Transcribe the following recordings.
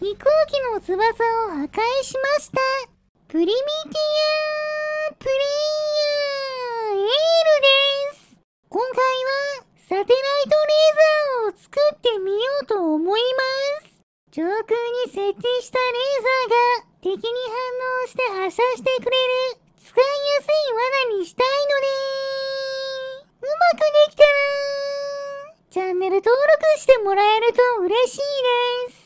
飛行機の翼を破壊しました。プリミティアプレイヤーエールです。今回はサテライトレーザーを作ってみようと思います。上空に設置したレーザーが敵に反応して発射してくれる使いやすい罠にしたいのでうまくできたらチャンネル登録してもらえると嬉しいです。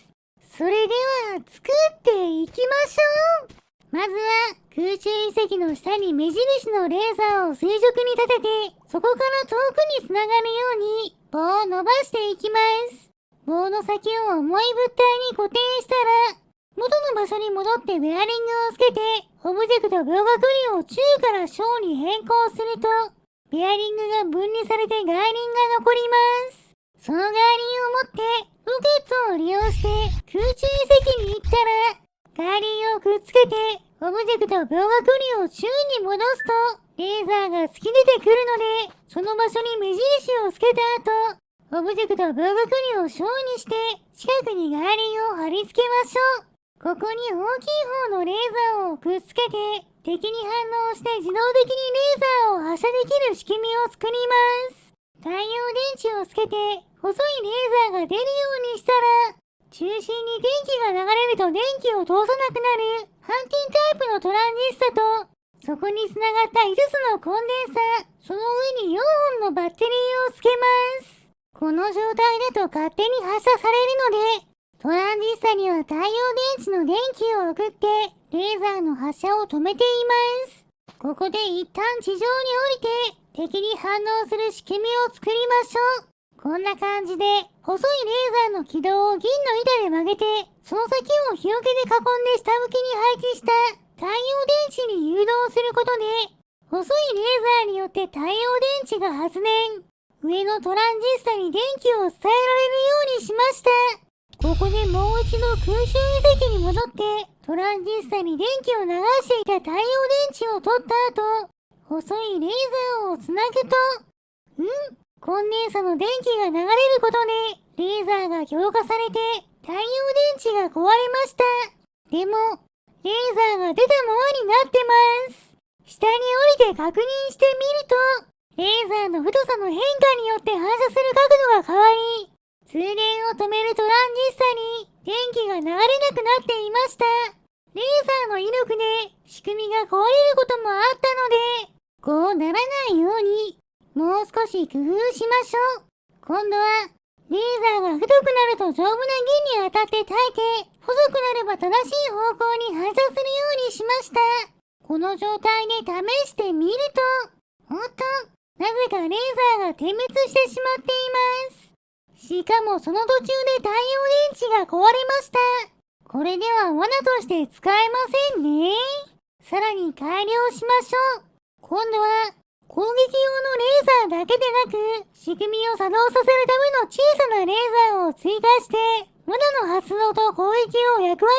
それでは作っていきましょう。まずは空中遺跡の下に目印のレーザーを垂直に立てて、そこから遠くにつながるように棒を伸ばしていきます。棒の先を重い物体に固定したら、元の場所に戻ってベアリングをつけて、オブジェクト秒覚離を中から小に変更すると、ベアリングが分離されて外輪が残ります。その外輪を持ってロケットを利用して空中遺跡に行ったら、外輪をくっつけてオブジェクト秒覚離を中に戻すと、レーザーが突き出てくるので、その場所に目印をつけた後、オブジェクト秒覚離を小にして近くに外輪を貼り付けましょう。ここに大きい方のレーザーをくっつけて、敵に反応して自動的にレーザーを発射できる仕組みを作ります。太陽電池をつけて細いレーザーが出るようにしたら、中心に電気が流れると電気を通さなくなる反転タイプのトランジスタと、そこにつながった5つのコンデンサー、その上に4本のバッテリーをつけます。この状態だと勝手に発射されるので、トランジスタには太陽電池の電気を送ってレーザーの発射を止めています。ここで一旦地上に降りて敵に反応する仕組みを作りましょう。こんな感じで細いレーザーの軌道を銀の板で曲げて、その先を日よけで囲んで下向きに配置した太陽電池に誘導することで、細いレーザーによって太陽電池が発電、上のトランジスタに電気を伝えられるようにしました。ここでもう一度空中遺跡に戻って、トランジスタに電気を流していた太陽電池を取った後、細いレーザーをつなぐと、コンデンサの電気が流れることで、レーザーが強化されて、太陽電池が壊れました。でも、レーザーが出たままになってます。下に降りて確認してみると、レーザーの太さの変化によって反射する角度が変わり、通電を止めるトランジスタに電気が流れなくなっていました。レーザーの威力で仕組みが壊れることもあったので、こうならないようにもう少し工夫しましょう。今度はレーザーが太くなると丈夫な銀に当たって耐えて、細くなれば正しい方向に反射するようにしました。この状態で試してみると、おっと、なぜかレーザーが点滅してしまっています。しかもその途中で太陽電池が壊れました。これでは罠として使えませんね。さらに改良しましょう。今度は攻撃用のレーザーだけでなく、仕組みを作動させるための小さなレーザーを追加して、罠の発動と攻撃を役割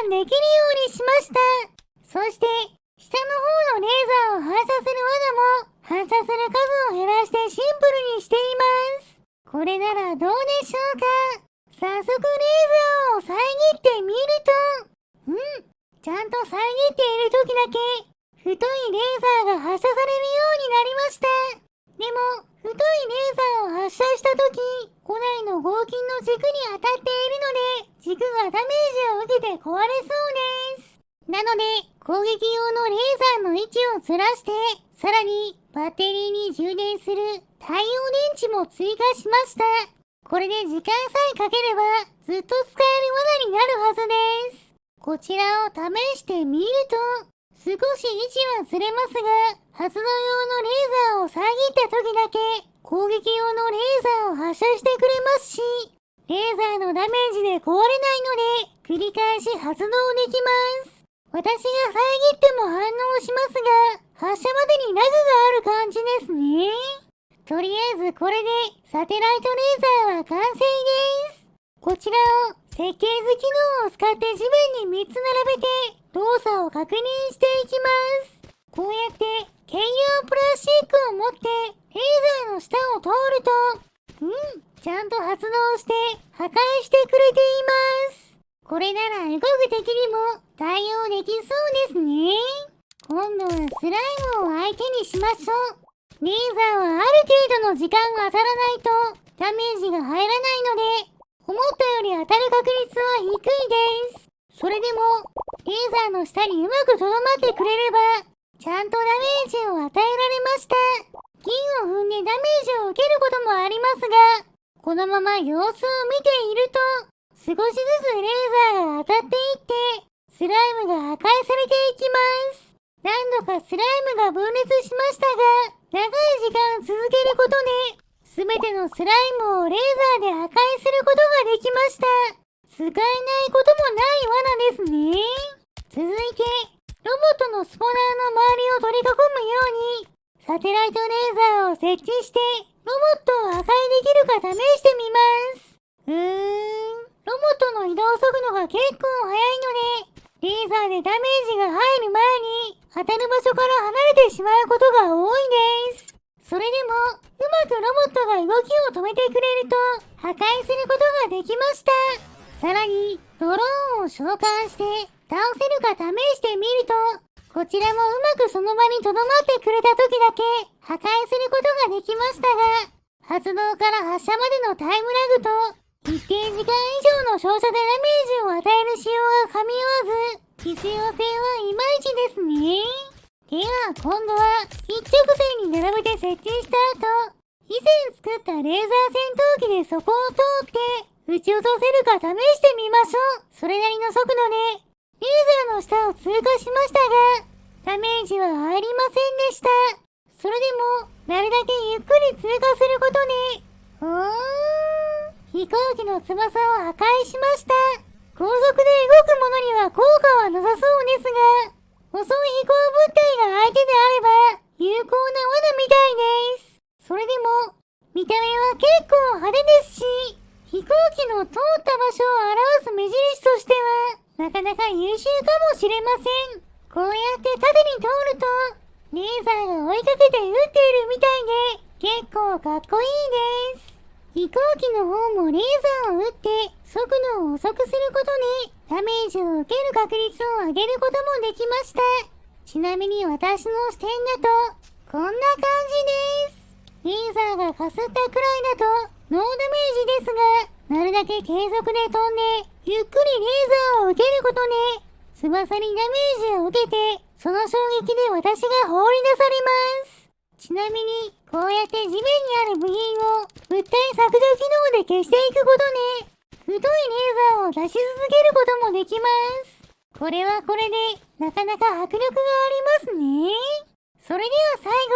分担できるようにしました。そして、下の方のレーザーを反射する罠も、反射する数を減らしてシンプルにしています。これならどうでしょうか。早速レーザーを遮ってみると、ちゃんと遮っている時だけ太いレーザーが発射されるようになりました。でも太いレーザーを発射した時、古代の合金の軸に当たっているので、軸がダメージを受けて壊れそうです。なので攻撃用のレーザーの位置をずらして、さらにバッテリーに充電する太陽電池も追加しました。これで時間さえかければずっと使える罠になるはずです。こちらを試してみると、少し位置はずれますが、発動用のレーザーを遮った時だけ攻撃用のレーザーを発射してくれますし、レーザーのダメージで壊れないので繰り返し発動できます。私が遮っても反応しますが、発射までにラグがある感じですね。とりあえずこれでサテライトレーザーは完成です。こちらを設計図機能を使って地面に3つ並べて動作を確認していきます。こうやって軽量プラスチックを持ってレーザーの下を通ると、ちゃんと発動して破壊してくれています。これなら動く敵にも対応できそうですね。今度はスライムを相手にしましょう。レーザーはある程度の時間が当たらないとダメージが入らないので、思ったより当たる確率は低いです。それでも、レーザーの下にうまくとどまってくれれば、ちゃんとダメージを与えられました。銀を踏んでダメージを受けることもありますが、このまま様子を見ていると、少しずつレーザーが当たっていって、スライムが破壊されていきます。何度かスライムが分裂しましたが、長い時間続けることで、すべてのスライムをレーザーで破壊することができました。使えないこともない罠ですね。続いて、ロボットのスポナーの周りを取り囲むように、サテライトレーザーを設置して、ロボットを破壊できるか試してみます。ロボットの移動速度が結構速いので、レーザーでダメージが入る前に、当たる場所から離れてしまうことが多いです。それでも、うまくロボットが動きを止めてくれると、破壊することができました。さらに、ドローンを召喚して、倒せるか試してみると、こちらもうまくその場に留まってくれた時だけ、破壊することができましたが、発動から発射までのタイムラグと、一定時間以上の照射でダメージを与える仕様が噛み合わず、必要性はいまいちですね。では今度は一直線に並べて設置した後、以前作ったレーザー戦闘機でそこを通って撃ち落とせるか試してみましょう。それなりの速度でレーザーの下を通過しましたが、ダメージは入りませんでした。それでもなるだけゆっくり通過することで、飛行機の翼を破壊しました。高速で動くものには効果はなさそうですが、細い飛行物体が相手であれば有効な罠みたいです。それでも見た目は結構派手ですし、飛行機の通った場所を表す目印としてはなかなか優秀かもしれません。こうやって縦に通るとレーザーが追いかけて撃っているみたいで結構かっこいいです。飛行機の方もレーザーを撃って速度を遅くすることでダメージを受ける確率を上げることもできました。ちなみに私の視点だとこんな感じです。レーザーがかすったくらいだとノーダメージですが、なるだけ継続で飛んでゆっくりレーザーを受けることで翼にダメージを受けてその衝撃で私が放り出されます。ちなみにこうやって地面にある部品を物体削除機能で消していくことで太いレーザーを出し続けることもできます。これはこれでなかなか迫力がありますね。それでは最後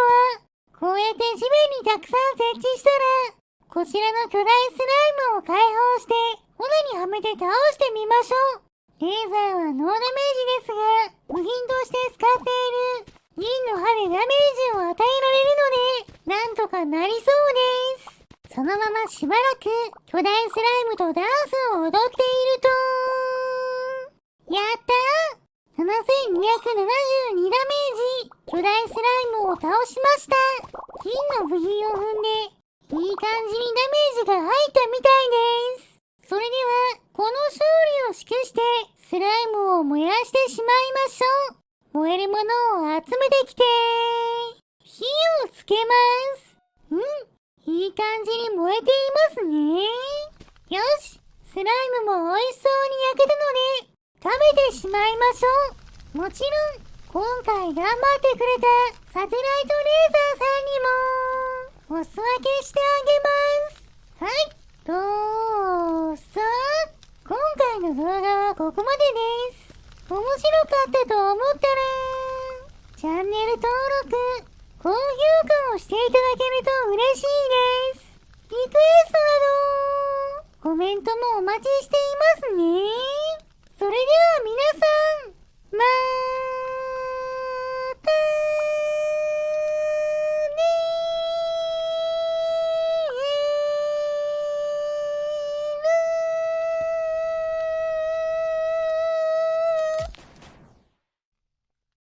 はこうやって地面にたくさん設置したらこちらの巨大スライムを解放して斧にはめて倒してみましょう。レーザーはノーダメージですが部品として使っている銀の刃でダメージを与えられるのでなんとかなりそうです。そのまましばらく巨大スライムとダンスを踊っていると、やったー !7272 ダメージ巨大スライムを倒しました。銀の部品を踏んでいい感じにダメージが入ったみたいです。それではこの勝利を祝してスライムを燃やしてしまいましょう。燃えるものを集めてきて火をつけます。いい感じに燃えていますね。よし、スライムも美味しそうに焼けたので食べてしまいましょう。もちろん今回頑張ってくれたサテライトレーザーさんにもお裾分けしてあげます。はい、どうぞ。今回の動画はここまでです。面白かったと思ったらチャンネル登録、高評価をしていただけると嬉しいです。リクエストなどコメントもお待ちしていますね。それでは皆さん、まー